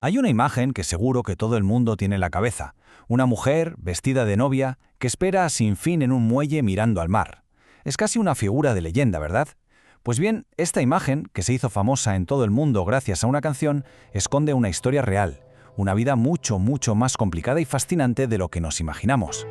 Hay una imagen que seguro que todo el mundo tiene en la cabeza. Una mujer, vestida de novia, que espera sin fin en un muelle mirando al mar. Es casi una figura de leyenda, ¿verdad? Pues bien, esta imagen, que se hizo famosa en todo el mundo gracias a una canción, esconde una historia real, una vida mucho, mucho más complicada y fascinante de lo que nos imaginamos.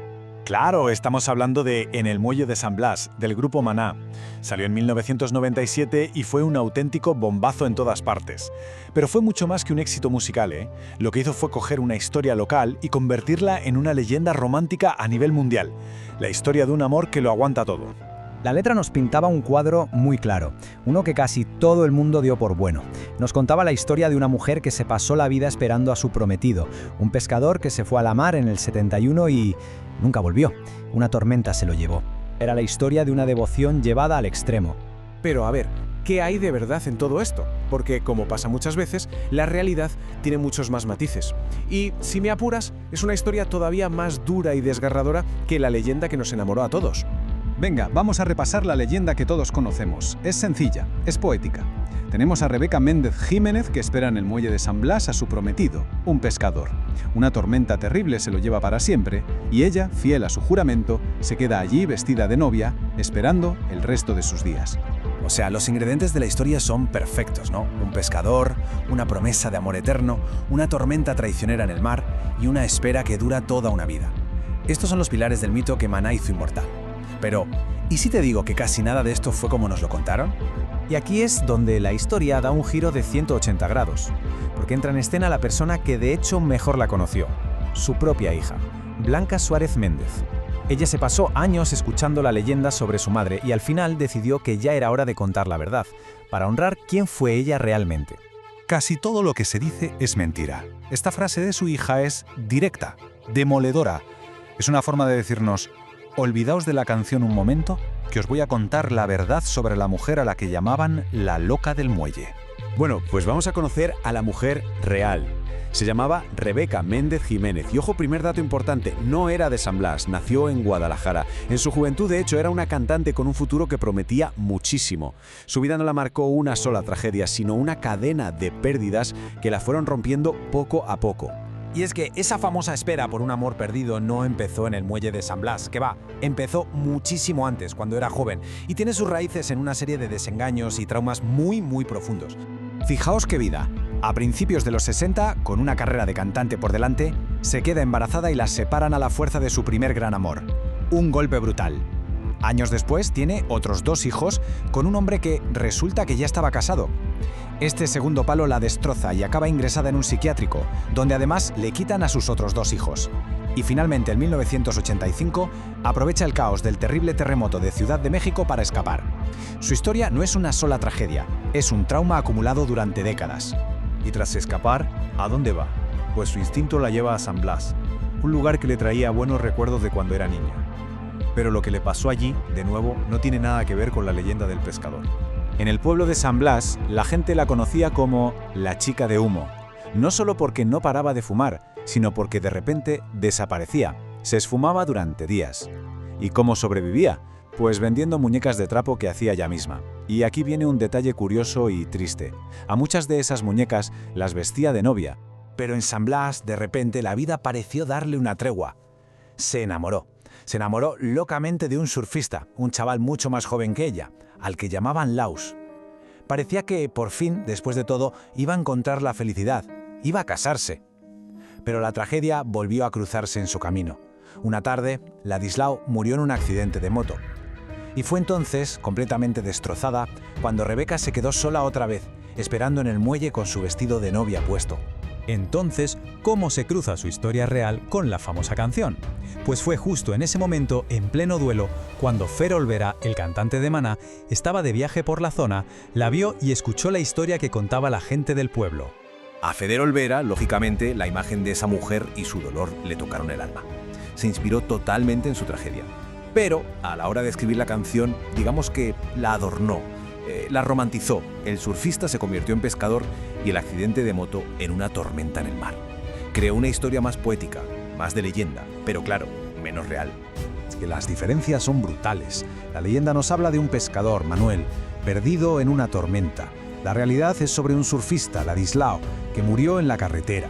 Claro, estamos hablando de En el muelle de San Blas, del grupo Maná. Salió en 1997 y fue un auténtico bombazo en todas partes. Pero fue mucho más que un éxito musical, ¿eh? Lo que hizo fue coger una historia local y convertirla en una leyenda romántica a nivel mundial. La historia de un amor que lo aguanta todo. La letra nos pintaba un cuadro muy claro, uno que casi todo el mundo dio por bueno. Nos contaba la historia de una mujer que se pasó la vida esperando a su prometido, un pescador que se fue a la mar en el 71 y nunca volvió. Una tormenta se lo llevó. Era la historia de una devoción llevada al extremo. Pero a ver, ¿qué hay de verdad en todo esto? Porque, como pasa muchas veces, la realidad tiene muchos más matices. Y, si me apuras, es una historia todavía más dura y desgarradora que la leyenda que nos enamoró a todos. Venga, vamos a repasar la leyenda que todos conocemos. Es sencilla, es poética. Tenemos a Rebeca Méndez Jiménez que espera en el muelle de San Blas a su prometido, un pescador. Una tormenta terrible se lo lleva para siempre y ella, fiel a su juramento, se queda allí vestida de novia, esperando el resto de sus días. O sea, los ingredientes de la historia son perfectos, ¿no? Un pescador, una promesa de amor eterno, una tormenta traicionera en el mar y una espera que dura toda una vida. Estos son los pilares del mito que Maná hizo inmortal. Pero, ¿y si te digo que casi nada de esto fue como nos lo contaron? Y aquí es donde la historia da un giro de 180 grados, porque entra en escena la persona que de hecho mejor la conoció, su propia hija, Blanca Suárez Méndez. Ella se pasó años escuchando la leyenda sobre su madre y al final decidió que ya era hora de contar la verdad, para honrar quién fue ella realmente. Casi todo lo que se dice es mentira. Esta frase de su hija es directa, demoledora. Es una forma de decirnos: olvidaos de la canción un momento, que os voy a contar la verdad sobre la mujer a la que llamaban la loca del muelle. Bueno, pues vamos a conocer a la mujer real. Se llamaba Rebeca Méndez Jiménez. Y ojo, primer dato importante, no era de San Blas, nació en Guadalajara. En su juventud, de hecho, era una cantante con un futuro que prometía muchísimo. Su vida no la marcó una sola tragedia, sino una cadena de pérdidas que la fueron rompiendo poco a poco. Y es que esa famosa espera por un amor perdido no empezó en el muelle de San Blas, que empezó muchísimo antes, cuando era joven, y tiene sus raíces en una serie de desengaños y traumas muy, muy profundos. Fijaos qué vida. A principios de los 60, con una carrera de cantante por delante, se queda embarazada y la separan a la fuerza de su primer gran amor. Un golpe brutal. Años después tiene otros 2 hijos con un hombre que resulta que ya estaba casado. Este segundo palo la destroza y acaba ingresada en un psiquiátrico, donde además le quitan a sus otros 2 hijos. Y finalmente, en 1985, aprovecha el caos del terrible terremoto de Ciudad de México para escapar. Su historia no es una sola tragedia, es un trauma acumulado durante décadas. Y tras escapar, ¿a dónde va? Pues su instinto la lleva a San Blas, un lugar que le traía buenos recuerdos de cuando era niña. Pero lo que le pasó allí, de nuevo, no tiene nada que ver con la leyenda del pescador. En el pueblo de San Blas, la gente la conocía como la chica de humo. No solo porque no paraba de fumar, sino porque de repente desaparecía. Se esfumaba durante días. ¿Y cómo sobrevivía? Pues vendiendo muñecas de trapo que hacía ella misma. Y aquí viene un detalle curioso y triste. A muchas de esas muñecas las vestía de novia. Pero en San Blas, de repente, la vida pareció darle una tregua. Se enamoró. Se enamoró locamente de un surfista, un chaval mucho más joven que ella, al que llamaban Laus. Parecía que, por fin, después de todo, iba a encontrar la felicidad, iba a casarse. Pero la tragedia volvió a cruzarse en su camino. Una tarde, Ladislao murió en un accidente de moto. Y fue entonces, completamente destrozada, cuando Rebeca se quedó sola otra vez, esperando en el muelle con su vestido de novia puesto. Entonces, ¿cómo se cruza su historia real con la famosa canción? Pues fue justo en ese momento, en pleno duelo, cuando Fer Olvera, el cantante de Maná, estaba de viaje por la zona, la vio y escuchó la historia que contaba la gente del pueblo. A Feder Olvera, lógicamente, la imagen de esa mujer y su dolor le tocaron el alma. Se inspiró totalmente en su tragedia. Pero, a la hora de escribir la canción, digamos que la adornó, la romantizó. El surfista se convirtió en pescador y el accidente de moto en una tormenta en el mar. Creó una historia más poética, más de leyenda, pero claro, menos real. Es que las diferencias son brutales. La leyenda nos habla de un pescador, Manuel, perdido en una tormenta. La realidad es sobre un surfista, Ladislao, que murió en la carretera.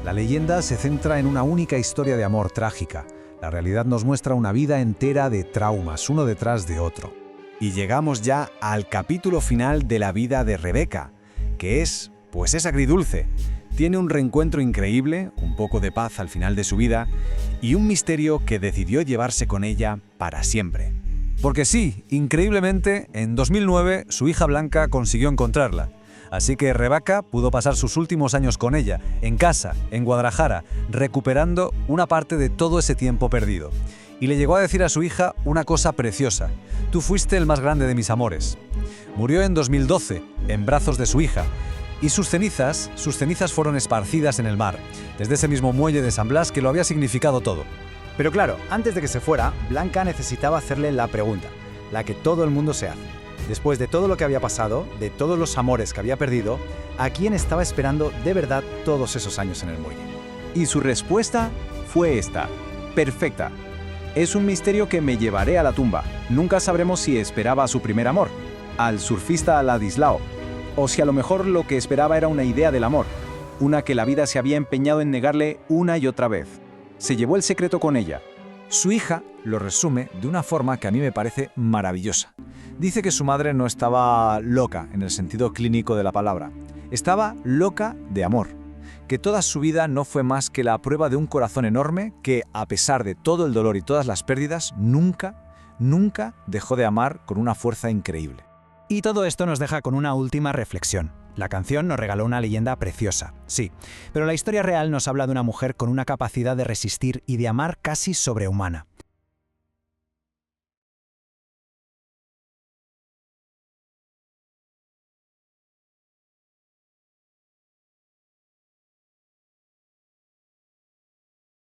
La leyenda se centra en una única historia de amor trágica. La realidad nos muestra una vida entera de traumas, uno detrás de otro. Y llegamos ya al capítulo final de la vida de Rebeca, que es agridulce. Tiene un reencuentro increíble, un poco de paz al final de su vida y un misterio que decidió llevarse con ella para siempre. Porque sí, increíblemente, en 2009 su hija Blanca consiguió encontrarla. Así que Rebeca pudo pasar sus últimos años con ella, en casa, en Guadalajara, recuperando una parte de todo ese tiempo perdido. Y le llegó a decir a su hija una cosa preciosa: tú fuiste el más grande de mis amores. Murió en 2012, en brazos de su hija, y sus cenizas fueron esparcidas en el mar, desde ese mismo muelle de San Blas que lo había significado todo. Pero claro, antes de que se fuera, Blanca necesitaba hacerle la pregunta, la que todo el mundo se hace. Después de todo lo que había pasado, de todos los amores que había perdido, ¿a quién estaba esperando de verdad todos esos años en el muelle? Y su respuesta fue esta: perfecta. Es un misterio que me llevaré a la tumba. Nunca sabremos si esperaba a su primer amor, al surfista Ladislao, o si a lo mejor lo que esperaba era una idea del amor, una que la vida se había empeñado en negarle una y otra vez. Se llevó el secreto con ella. Su hija lo resume de una forma que a mí me parece maravillosa. Dice que su madre no estaba loca en el sentido clínico de la palabra. Estaba loca de amor. Que toda su vida no fue más que la prueba de un corazón enorme que, a pesar de todo el dolor y todas las pérdidas, nunca dejó de amar con una fuerza increíble. Y todo esto nos deja con una última reflexión. La canción nos regaló una leyenda preciosa, sí, pero la historia real nos habla de una mujer con una capacidad de resistir y de amar casi sobrehumana.